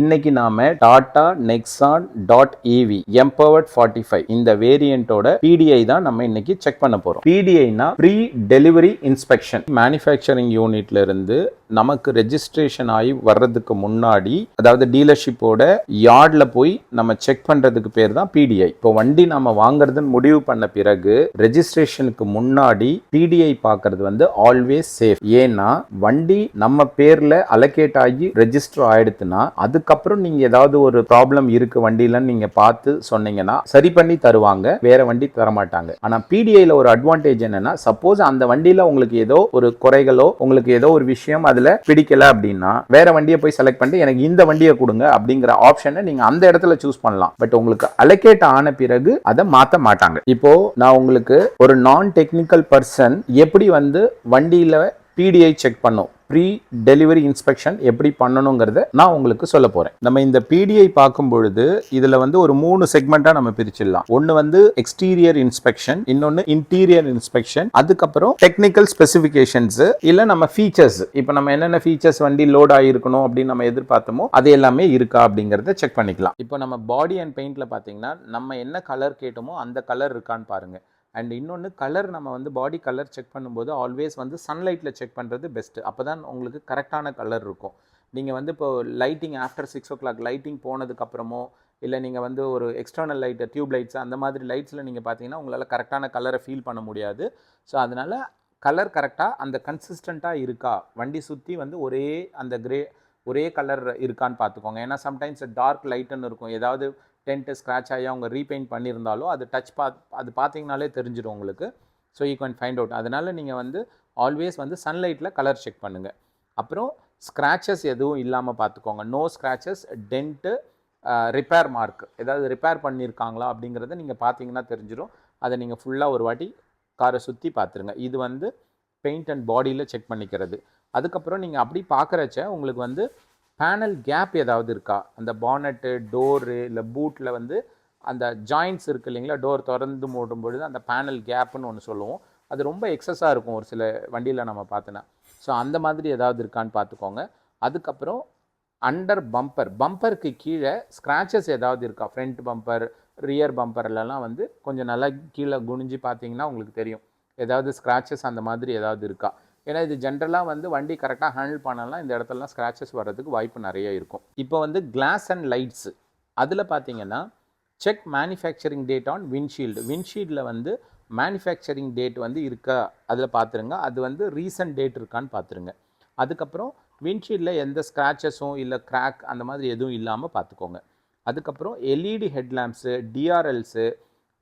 இன்னைக்கு நாம Tata Nexon dot EV empowered 45 இந்த வேரியண்டோட PDI தான் நம்ம இன்னைக்கு செக் பண்ண போறோம். PDIனா ப்ரீ டெலிவரி இன்ஸ்பெக்ஷன். மேனுஃபேக்சரிங் யூனிட்ல இருந்து நமக்கு ரெஜிஸ்ட்ரேஷன் ஆகி வர்றதுக்கு முன்னாடி, அதாவது டீலர்ஷிப்போட யார்ட்ல போய் நம்ம செக் பண்றதுக்கு பேர் தான் PDI. இப்போ வண்டி நாம வாங்குறதுன்னு முடிவு பண்ண பிறகு ரெஜிஸ்ட்ரேஷனுக்கு முன்னாடி PDI பார்க்கறது வந்து ஆல்வேஸ் சேஃப். ஏன்னா வண்டி நம்ம பேர்ல அலோகேட் ஆகி ரெஜிஸ்டர் ஆயிடுச்சுன்னா அதுக்கப்புறம் நீங்க ஏதாவது ஒரு ப்ராப்ளம் இருக்கு வண்டியில நீங்க பார்த்து சொன்னீங்கன்னா சரி பண்ணி தருவாங்க, வேற வண்டி தர மாட்டாங்க. ஆனா PDIல ஒரு அட்வான்டேஜ் என்னன்னா, சப்போஸ் அந்த வண்டியில உங்களுக்கு ஏதோ ஒரு குறைகளோ உங்களுக்கு ஏதோ ஒரு விஷயம் அதுல பிடிக்கல அப்படின்னா வேற வண்டியை போய் செலக்ட் பண்ணிட்டு எனக்கு இந்த வண்டியை கொடுங்க அப்படிங்கிற ஆப்ஷனை நீங்க அந்த இடத்துல சூஸ் பண்ணலாம். பட் உங்களுக்கு அலோகேட் ஆன பிறகு அதை மாத்த மாட்டாங்க. இப்போ நான் உங்களுக்கு ஒரு நான் டெக்னிக்கல் பர்சன் எப்படி வந்து வண்டியில PDI செக் பண்ணும், ப்ரீ டெலிவரி இன்ஸ்பெக்ஷன் எப்படி பண்ணணுங்கிறத நான் உங்களுக்கு சொல்ல போறேன். நம்ம இந்த PDI பார்க்கும் பொழுது இதுல வந்து ஒரு 3 செக்மெண்டா நம்ம பிரிச்சிடலாம். ஒன்னு வந்து எக்ஸ்டீரியர் இன்ஸ்பெக்ஷன், இன்னொன்னு இன்டீரியர் இன்ஸ்பெக்ஷன், அதுக்கப்புறம் டெக்னிக்கல் ஸ்பெசிஃபிகேஷன்ஸ் இல்ல நம்ம ஃபீச்சர்ஸ். இப்போ நம்ம என்னென்ன ஃபீச்சர்ஸ் வண்டி லோட் ஆகிருக்கணும் அப்படின்னு நம்ம எதிர்பார்த்தோமோ அது எல்லாமே இருக்கா அப்படிங்கறத செக் பண்ணிக்கலாம். இப்போ நம்ம பாடி அண்ட் பெயிண்ட்ல பாத்தீங்கன்னா நம்ம என்ன கலர் கேட்டோமோ அந்த கலர் இருக்கான்னு பாருங்க. அண்ட் இன்னொன்று கலர், நம்ம வந்து பாடி கலர் செக் பண்ணும்போது ஆல்வேஸ் வந்து சன்லைட்டில் செக் பண்ணுறது பெஸ்ட்டு. அப்போ தான் உங்களுக்கு கரெக்டான கலர் இருக்கும். நீங்கள் வந்து இப்போ லைட்டிங் ஆஃப்டர் 6 o'clock லைட்டிங் போனதுக்கப்புறமோ இல்லை நீங்கள் வந்து ஒரு எக்ஸ்டர்னல் லைட்டு டியூப் லைட்ஸ் அந்த மாதிரி லைட்ஸில் நீங்கள் பார்த்தீங்கன்னா உங்களால் கரெக்டான கலரை ஃபீல் பண்ண முடியாது. ஸோ அதனால் கலர் கரெக்டாக அந்த கன்சிஸ்டண்ட்டாக இருக்கா, வண்டி சுற்றி வந்து ஒரே கலர் இருக்கான்னு பார்த்துக்கோங்க. ஏன்னா சம்டைம்ஸ் டார்க் லைட்டுன்னு இருக்கும், ஏதாவது டென்ட்டு ஸ்க்ராட்ச் ஆகி அவங்க ரீபெயிண்ட் பண்ணியிருந்தாலும் அது அது பார்த்தீங்கனாலே தெரிஞ்சிடும் உங்களுக்கு. So you can find out. அதனால் நீங்கள் வந்து ஆல்வேஸ் வந்து சன்லைட்டில் கலர் செக் பண்ணுங்கள். அப்புறம் ஸ்க்ராச்சஸ் எதுவும் இல்லாமல் பார்த்துக்கோங்க. No scratches, dent, repair mark ஏதாவது ரிப்பேர் பண்ணியிருக்காங்களா அப்படிங்கிறத நீங்கள் பார்த்தீங்கன்னா தெரிஞ்சிடும். அதை நீங்கள் ஃபுல்லாக ஒரு வாட்டி காரை சுற்றி பார்த்துருங்க. இது வந்து பெயிண்ட் அண்ட் பாடியில் செக் பண்ணிக்கிறது. அதுக்கப்புறம் நீங்கள் அப்படி பார்க்குறச்ச உங்களுக்கு வந்து பேனல் கேப் ஏதாவது இருக்கா, அந்த பானட்டு, டோரு இல்லை பூட்டில் வந்து அந்த ஜாயின்ட்ஸ் இருக்குது இல்லைங்களா, டோர் திறந்து மூடும் பொழுது அந்த பேனல் கேப்புன்னு ஒன்று சொல்லுவோம். அது ரொம்ப எக்ஸஸாக இருக்கும் ஒரு சில வண்டியில் நம்ம பார்த்தோன்னா. ஸோ அந்த மாதிரி ஏதாவது இருக்கான்னு பார்த்துக்கோங்க. அதுக்கப்புறம் அண்டர் பம்பருக்கு கீழே ஸ்க்ராச்சஸ் ஏதாவது இருக்கா, ஃப்ரண்ட் பம்பர், ரியர் பம்பர்லாம் வந்து கொஞ்சம் நல்லா கீழே குனிஞ்சு பார்த்தீங்கன்னா உங்களுக்கு தெரியும் ஏதாவது ஸ்க்ராச்சஸ் அந்த மாதிரி ஏதாவது இருக்கா. ஏன்னா இது ஜென்ரலாக வந்து வண்டி கரெக்டாக ஹேண்டில் பண்ணலாம், இந்த இடத்துலலாம் ஸ்க்ராச்சஸ் வர்றதுக்கு வாய்ப்பு நிறைய இருக்கும். இப்போ வந்து கிளாஸ் அண்ட் லைட்ஸு அதில் பார்த்தீங்கன்னா செக் மேனுஃபேக்சரிங் டேட் ஆன் விண்ட்ஷீல்டில் வந்து மேனுஃபேக்சரிங் டேட் வந்து இருக்கா அதில் பார்த்துருங்க. அது வந்து ரீசன்ட் டேட் இருக்கான்னு பார்த்துருங்க. அதுக்கப்புறம் விண்ட்ஷீல்டில் எந்த ஸ்க்ராச்சஸும் இல்லை கிராக் அந்த மாதிரி எதுவும் இல்லாமல் பார்த்துக்கோங்க. அதுக்கப்புறம் LED ஹெட்லாம்ப்ஸு, DRLஸு,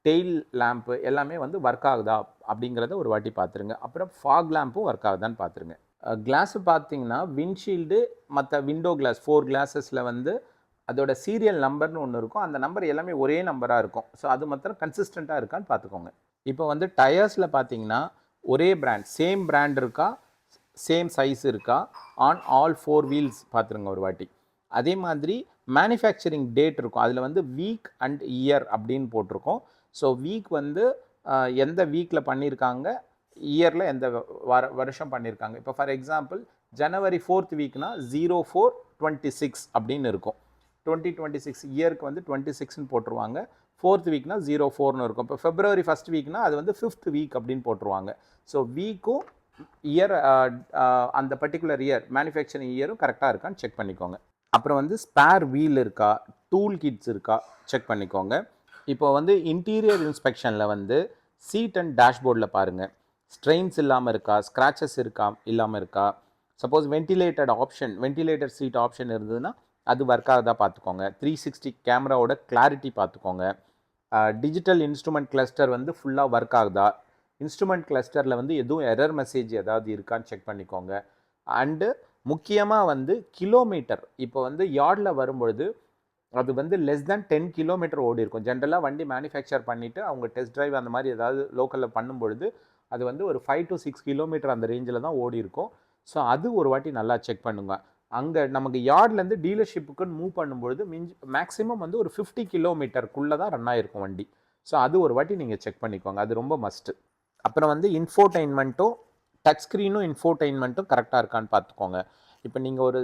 டெயில் லேம்ப்பு எல்லாமே வந்து ஒர்க் ஆகுதா அப்படிங்கிறத ஒரு வாட்டி பார்த்துருங்க. அப்புறம் ஃபாக் லேம்பும் ஒர்க் ஆகுதான்னு பார்த்துருங்க. கிளாஸு பார்த்தீங்கன்னா விண்ட்ஷீல்டு மற்ற விண்டோ கிளாஸ் 4 கிளாஸஸில் வந்து அதோட சீரியல் நம்பர்னு ஒன்று இருக்கும். அந்த நம்பர் எல்லாமே ஒரே நம்பராக இருக்கும். ஸோ அது மாத்திரம் கன்சிஸ்டண்ட்டாக இருக்கான்னு பார்த்துக்கோங்க. இப்போ வந்து டயர்ஸில் பார்த்தீங்கன்னா ஒரே பிராண்ட், சேம் பிராண்ட் இருக்கா, சேம் சைஸ் இருக்கா, ஆன் ஆல் 4 வீல்ஸ் பார்த்துருங்க ஒரு வாட்டி. அதே மாதிரி மேனுஃபேக்சரிங் டேட் இருக்கும், அதில் வந்து வீக் அண்ட் இயர் அப்படின்னு போட்டிருக்கோம். ஸோ வீக் வந்து எந்த வீக்கில் பண்ணியிருக்காங்க, இயரில் எந்த வருஷம் பண்ணியிருக்காங்க. இப்போ ஃபார் எக்ஸாம்பிள் ஜனவரி 4th வீக்னா 04/26 அப்படின்னு இருக்கும். 2026 இயருக்கு வந்து 26ன்னு போட்டுருவாங்க. 4th வீக்னா 04ன்னு இருக்கும். இப்போ February 1st வீக்னா அது வந்து 5th வீக் அப்படின்னு போட்டுருவாங்க. ஸோ வீக்கும் இயர் அந்த பர்டிகுலர் இயர் மேனுஃபேக்சரிங் இயரும் கரெக்டாக இருக்கான்னு செக் பண்ணிக்கோங்க. அப்புறம் வந்து ஸ்பேர் வீல் இருக்கா, டூல் கிட்ஸ் இருக்கா செக் பண்ணிக்கோங்க. இப்போ வந்து இன்டீரியர் இன்ஸ்பெக்ஷனில் வந்து சீட் அண்ட் டேஷ்போர்டில் பாருங்கள், ஸ்ட்ரெயின்ஸ் இல்லாமல் இருக்கா, ஸ்க்ராச்சஸ் இருக்கா இல்லாமல் இருக்கா. சப்போஸ் வென்டிலேட்டர் சீட் ஆப்ஷன் இருந்ததுன்னா அது ஒர்க் ஆகுதா பார்த்துக்கோங்க. 360 கேமராவோட கிளாரிட்டி பார்த்துக்கோங்க. டிஜிட்டல் இன்ஸ்ட்ருமெண்ட் கிளஸ்டர் வந்து ஃபுல்லாக ஒர்க் ஆகுதா, இன்ஸ்ட்ருமெண்ட் கிளஸ்டரில் வந்து எதுவும் எரர் மெசேஜ் ஏதாவது இருக்கான்னு செக் பண்ணிக்கோங்க. அண்டு முக்கியமாக வந்து கிலோமீட்டர், இப்போ வந்து யார்டில் வரும்பொழுது அது வந்து லெஸ் தேன் 10 கிலோமீட்டர் ஓடி இருக்கும். ஜென்ரலாக வண்டி மேனுஃபேக்சர் பண்ணிவிட்டு அவங்க டெஸ்ட் ட்ரைவ் அந்த மாதிரி ஏதாவது லோக்கலில் பண்ணும்பொழுது அது வந்து ஒரு 5 to 6 கிலோமீட்டர் அந்த ரேஞ்சில் தான் ஓடி இருக்கும். ஸோ அது ஒரு வாட்டி நல்லா செக் பண்ணுங்க. அங்கே நமக்கு யார்ட்லேருந்து டீலர்ஷிப்புக்குன்னு மூவ் பண்ணும்பொழுது மேக்ஸிமம் வந்து ஒரு 50 கிலோமீட்டருக்குள்ளே தான் ரன் ஆகிருக்கும் வண்டி. ஸோ அது ஒரு வாட்டி நீங்கள் செக் பண்ணிக்கோங்க, அது ரொம்ப மஸ்ட்டு. அப்புறம் வந்து இன்ஃபோடெயின்மெண்ட்டும் டச் ஸ்க்ரீனும் இன்ஃபோடெயின்மெண்ட்டும் கரெக்டாக இருக்கான்னு பார்த்துக்கோங்க. இப்போ நீங்கள் ஒரு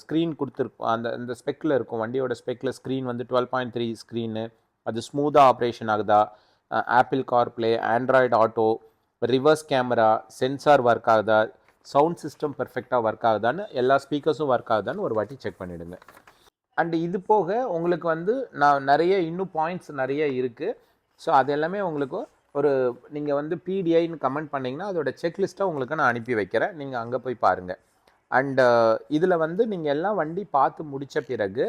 ஸ்க்ரீன் கொடுத்துருக்கோம், அந்த ஸ்பெக்கில் இருக்கும், வண்டியோட ஸ்பெக்கில் ஸ்க்ரீன் வந்து 12.3 ஸ்க்ரீனு, அது ஸ்மூத்தாக ஆப்ரேஷன் ஆகுதா, apple CarPlay, Android auto, reverse camera, sensor work ஆகுதா, சவுண்ட் சிஸ்டம் பெர்ஃபெக்டாக ஒர்க் ஆகுதான்னு, எல்லா ஸ்பீக்கர்ஸும் ஒர்க் ஆகுதான்னு ஒரு வாட்டி செக் பண்ணிவிடுங்க. அண்ட் இது போக உங்களுக்கு வந்து நான் நிறைய இன்னும் பாயிண்ட்ஸ் நிறைய இருக்குது. ஸோ அது எல்லாமே உங்களுக்கு ஒரு நீங்கள் வந்து பிடிஐன்னு கமெண்ட் பண்ணிங்கன்னா அதோட செக்லிஸ்ட்டை உங்களுக்கு நான் அனுப்பி வைக்கிறேன், நீங்கள் அங்கே போய் பாருங்கள். அண்டு இதில் வந்து நீங்கள் எல்லாம் வண்டி பார்த்து முடித்த பிறகு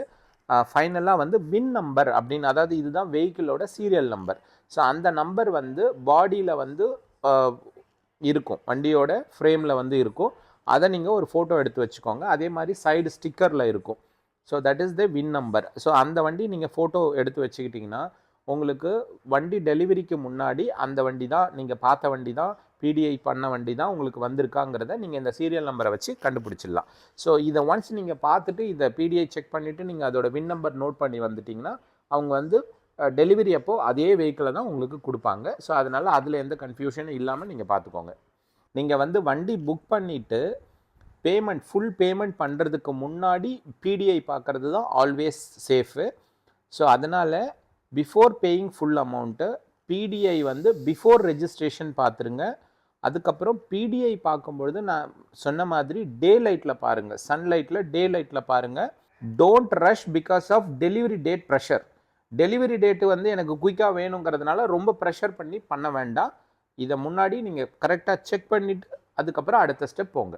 ஃபைனலாக வந்து வின் நம்பர் அப்படின்னு, அதாவது இதுதான் வெஹிக்கிளோட சீரியல் நம்பர். ஸோ அந்த நம்பர் வந்து பாடியில் வந்து இருக்கும், வண்டியோட ஃப்ரேமில் வந்து இருக்கும். அதை நீங்கள் ஒரு ஃபோட்டோ எடுத்து வச்சுக்கோங்க. அதே மாதிரி சைடு ஸ்டிக்கரில் இருக்கும். So that is the win number. So அந்த வண்டி நீங்கள் ஃபோட்டோ எடுத்து வச்சுக்கிட்டிங்கன்னா உங்களுக்கு வண்டி டெலிவரிக்கு முன்னாடி அந்த வண்டி தான் நீங்கள் பார்த்த வண்டி தான், பிடிஐ பண்ண வண்டி தான் உங்களுக்கு வந்திருக்காங்கிறத நீங்கள் இந்த சீரியல் நம்பரை வச்சு கண்டுபிடிச்சிடலாம். ஸோ இதை ஒன்ஸ் நீங்கள் பார்த்துட்டு இதை பிடிஐ செக் பண்ணிவிட்டு நீங்கள் அதோட வின் நம்பர் நோட் பண்ணி வந்துட்டிங்கன்னா அவங்க வந்து டெலிவரி அப்போது அதே வெஹிக்கிளை தான் உங்களுக்கு கொடுப்பாங்க. ஸோ அதனால் அதில் எந்த கன்ஃபியூஷனும் இல்லாமல் நீங்கள் பார்த்துக்கோங்க. நீங்கள் வந்து வண்டி புக் பண்ணிவிட்டு பேமெண்ட், ஃபுல் பேமெண்ட் பண்ணுறதுக்கு முன்னாடி பிடிஐ பார்க்குறது தான் ஆல்வேஸ் சேஃபு. ஸோ அதனால் before paying full amount PTI வந்து பிஃபோர் ரெஜிஸ்ட்ரேஷன் பார்த்துருங்க. அதுக்கப்புறம் பிடிஐ பார்க்கும்பொழுது நான் சொன்ன மாதிரி டே லைட்டில் பாருங்கள், சன்லைட்டில் டே லைட்டில் பாருங்கள். Don't rush because of delivery date pressure. Delivery date வந்து எனக்கு குயிக்காக வேணுங்கிறதுனால ரொம்ப ப்ரெஷர் பண்ண வேண்டாம். இதை முன்னாடி நீங்கள் கரெக்டாக செக் பண்ணிவிட்டு அதுக்கப்புறம் அடுத்த ஸ்டெப் போங்க.